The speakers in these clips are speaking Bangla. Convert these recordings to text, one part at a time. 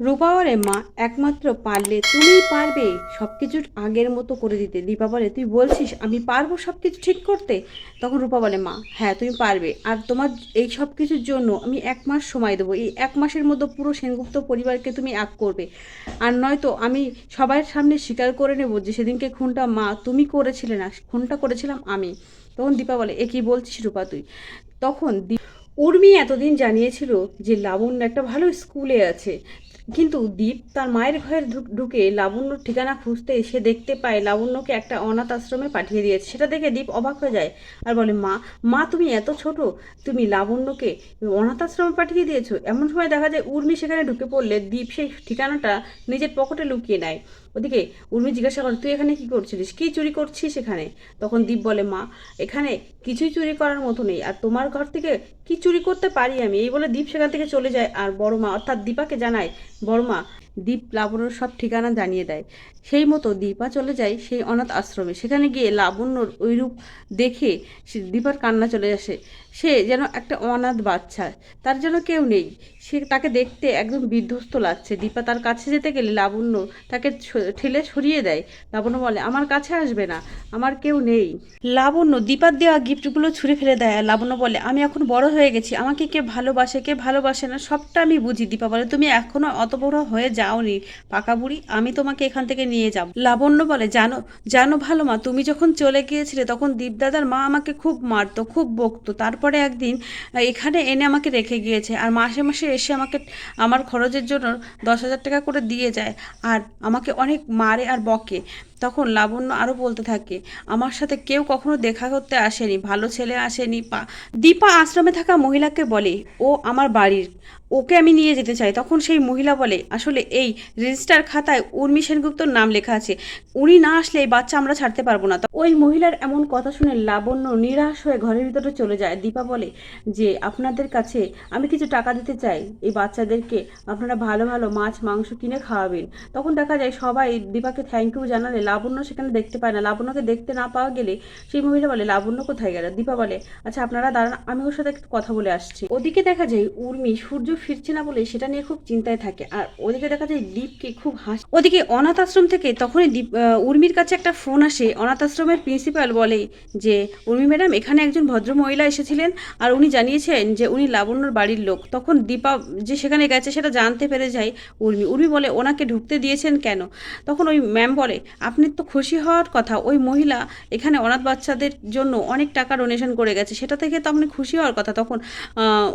রূপা বলে, মা একমাত্র পারলে তুমিই পারবে সব কিছু আগের মতো করে দিতে। দীপা বলে, তুই বলছিস আমি পারবো সব কিছু ঠিক করতে? তখন রূপা বলে, মা হ্যাঁ তুমি পারবে, আর তোমার এই সব কিছুর জন্য আমি 1 মাস সময় দেবো। এই 1 মাসের মধ্যে পুরো সেনগুপ্ত পরিবারকে তুমি এক করবে, আর নয়তো আমি সবার সামনে স্বীকার করে নেব যে সেদিনকে খুনটা মা তুমি করেছিলে না, খুনটা করেছিলাম আমি। তখন দীপা বলে, এ কি বলছিস রূপা তুই? তখন উর্মি এতদিন জানিয়েছিল যে লাবণ্য একটা ভালো স্কুলে আছে, কিন্তু দীপ তার মায়ের ঘরে ঢুকে লাবণ্যর ঠিকানা খুঁজতে সে দেখতে পায় লাবণ্যকে একটা অনাথ আশ্রমে পাঠিয়ে দিয়েছে। সেটা দেখে দীপ অবাক হয়ে যায় আর বলে, মা মা তুমি এত ছোট, তুমি লাবণ্যকে অনাথ আশ্রমে পাঠিয়ে দিয়েছো? এমন সময় দেখা যায় উর্মি সেখানে ঢুকে পড়লে দীপ সেই ঠিকানাটা নিজের পকেটে লুকিয়ে নেয়। ওদিকে উর্মি জিজ্ঞাসা করে, তুই এখানে কি করছিলিস, কি চুরি করছিস এখানে? তখন দীপ বলে, মা এখানে কিছুই চুরি করার মতো নেই, আর তোমার ঘর থেকে কি চুরি করতে পারি আমি? এই বলে দীপ সেখান থেকে চলে যায় আর বড় মা অর্থাৎ দীপাকে জানায়। বড় মা দীপ লাবণ্যর সব ঠিকানা জানিয়ে দেয়। সেই মতো দীপা চলে যায় সেই অনাথ আশ্রমে। সেখানে গিয়ে লাবণ্যর ওই রূপ দেখে দীপার কান্না চলে আসে। সে যেন একটা অনাথ বাচ্চা, তার যেন কেউ নেই। সে তাকে দেখতে একদম বিধ্বস্ত লাগছে। দীপা তার কাছে যেতে গেলে লাবণ্য তাকে ঠেলে সরিয়ে দেয়। লাবণ্য বলে, আমার কাছে আসবে না, আমার কেউ নেই। লাবণ্য দীপার দেওয়া গিফটগুলো ছুঁড়ে ফেলে দেয়। আর লাবণ্য বলে, আমি এখন বড় হয়ে গেছি, আমাকে কে ভালোবাসে কে ভালোবাসে না সবটা আমি বুঝি। দীপা বলে, তুমি এখনো অত বড় হয়ে যাওনি পাকা বুড়ি, আমি তোমাকে এখান থেকে নিয়ে যাব। লাবণ্য বলে, জানো জানো ভালো মা, তুমি যখন চলে গিয়েছিলে তখন দীপদাদার মা আমাকে খুব মারতো খুব বকতো, তারপরে একদিন এখানে এনে আমাকে রেখে গিয়েছে, আর মাসে মাসে এসে আমাকে আমার খরচের জন্য 10,000 টাকা করে দিয়ে যায়, আর আমাকে অনেক মারে আর বকে। তখন লাবণ্য আরও বলতে থাকে, আমার সাথে কেউ কখনো দেখা করতে আসেনি, ভালো ছেলে আসেনি। দীপা আশ্রমে থাকা মহিলাকে বলে, ও আমার বাড়ির, ওকে আমি নিয়ে যেতে চাই। তখন সেই মহিলা বলে, আসলে এই রেজিস্টার খাতায় উর্মি সেনগুপ্তর নাম লেখা আছে, উনি না আসলে এই বাচ্চা আমরা ছাড়তে পারবো না। ওই মহিলার এমন কথা শুনে লাবণ্য নিরাশ হয়ে ঘরের ভিতরে চলে যায়। দীপা বলে যে, আপনাদের কাছে আমি কিছু টাকা দিতে চাই, এই বাচ্চাদেরকে আপনারা ভালো ভালো মাছ মাংস কিনে খাওয়াবেন। তখন দেখা যায় সবাই দীপাকে থ্যাংক ইউ জানালে লাবণ্য সেখানে দেখতে পায় না। লাবণ্যকে দেখতে না পাওয়া গেলে সেই মহিলা বলে, লাবণ্য কোথায় গেল? দীপা বলে, আচ্ছা আপনারা দাঁড়ান, আমি ওর সাথে একটু কথা বলে আসছি। ওদিকে দেখা যায় উর্মি সূর্য ফিরছে না বলে সেটা নিয়ে খুব চিন্তায় থাকে, আর ওদিকে দেখা যায় দীপকে খুব ওদিকে অনাথ আশ্রম থেকে তখনই উর্মির কাছে একটা ফোন আসে। অনাথ আশ্রমের প্রিন্সিপাল বলে যে, উর্মি ম্যাডাম এখানে একজন ভদ্র মহিলা এসেছিলেন, আর উনি জানিয়েছেন যে উনি লাবণ্যর বাড়ির লোক। তখন দীপা যে সেখানে গেছে সেটা জানতে পেরে যায় উর্মি। উর্মি বলে, ওনাকে ঢুকতে দিয়েছেন কেন? তখন ওই ম্যাম বলে, আপনি তো খুশি হওয়ার কথা, ওই মহিলা এখানে অনাথ বাচ্চাদের জন্য অনেক টাকা ডোনেশন করে গেছে, সেটা থেকে তো আপনি খুশি হওয়ার কথা। তখন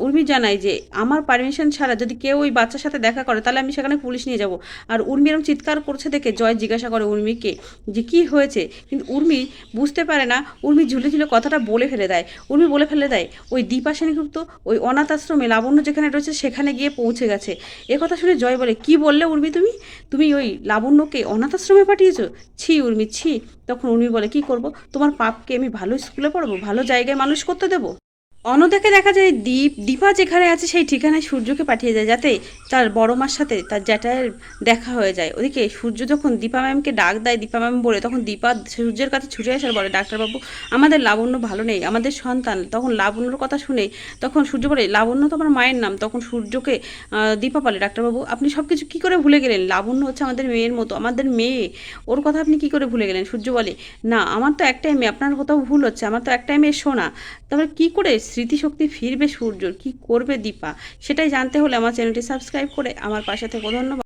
উর্মি জানায় যে, আমার পারমিশন ছাড়া যদি কেউ ওই বাচ্চার সাথে দেখা করে তাহলে আমি সেখানে পুলিশ নিয়ে যাব। আর উর্মি এরকম চিৎকার করছে দেখে জয় জিজ্ঞাসা করে উর্মিকে যে কি হয়েছে, কিন্তু উর্মি বুঝতে পারে না। উর্মি ঝুলে ঝুলে কথাটা বলে ফেলে দেয়। উর্মি বলে ফেলে দেয়, ওই দীপা সেনগুপ্ত ওই অনাথ আশ্রমে লাবণ্য যেখানে রয়েছে সেখানে গিয়ে পৌঁছে গেছে। এ কথা শুনে জয় বলে, কি বললে উর্মি তুমি? তুমি ওই লাবণ্যকে অনাথ আশ্রমে পাঠিয়েছো? ছি উর্মি ছি। তখন উর্মি বলে, কি করব, তোমার পাপকে আমি ভালো স্কুলে পড়বো, ভালো জায়গায় মানুষ করতে দেবো? অন্যদিকে দেখা যায় দীপা যেখানে আছে সেই ঠিকানায় সূর্যকে পাঠিয়ে যায়, যাতে তার বড় মার সাথে তার জ্যাঠায়ের দেখা হয়ে যায়। ওদিকে সূর্য যখন দীপা ম্যামকে ডাক দেয় দীপা ম্যাম বলে, তখন দীপা সূর্যের কাছে ছুটে আসে আর বলে, ডাক্তারবাবু আমাদের লাবণ্য ভালো নেই, আমাদের সন্তান। তখন লাবণ্যর কথা শুনে তখন সূর্য বলে, লাবণ্য তো আমার মায়ের নাম। তখন সূর্যকে দীপা বলে, ডাক্তারবাবু আপনি সব কিছু কী করে ভুলে গেলেন? লাবণ্য হচ্ছে আমাদের মেয়ের মতো, আমাদের মেয়ে, ওর কথা আপনি কী করে ভুলে গেলেন? সূর্য বলে, না আমার তো একটাই মেয়ে, আপনার কোথাও ভুল হচ্ছে, আমার তো একটাই মেয়ে সোনা। তারপরে কী করে স্মৃতিশক্তি ফিরবে সূর্যর, কী করবে দীপা, সেটাই জানতে হলে আমার চ্যানেলটি সাবস্ক্রাইব করে আমার পাশে থেকে ধন্যবাদ।